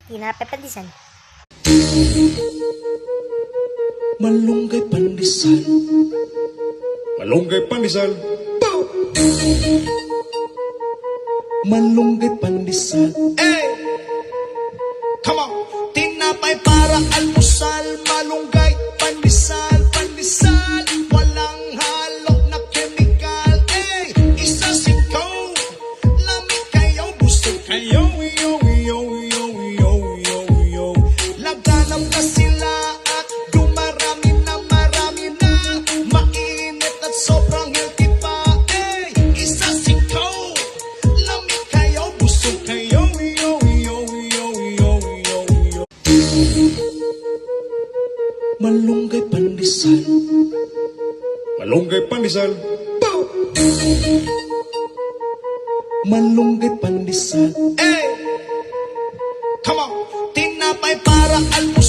Tinapay pandesal. Malunggay pandesal. Malunggay pandesal. Malunggay pandesal. Hey! Come on! Tinapay para almusal, malunggay, pandesal, pandesal. Walang halok na chemical. Hey! Isa singkaw, lamig kayo, busog kayo. Yo, yo, yo, yo, yo, yo. Laganap na sila at dumarami na marami na. Mainit at sobrang healthy pa. Hey! Isa singkaw, lamig kayo, busog kayo. Yo, yo, yo, yo, yo, yo. Malunggay pandesal. Malunggay pandesal. Malunggay pandesal. Hey! Come on! Tinapay para almusal.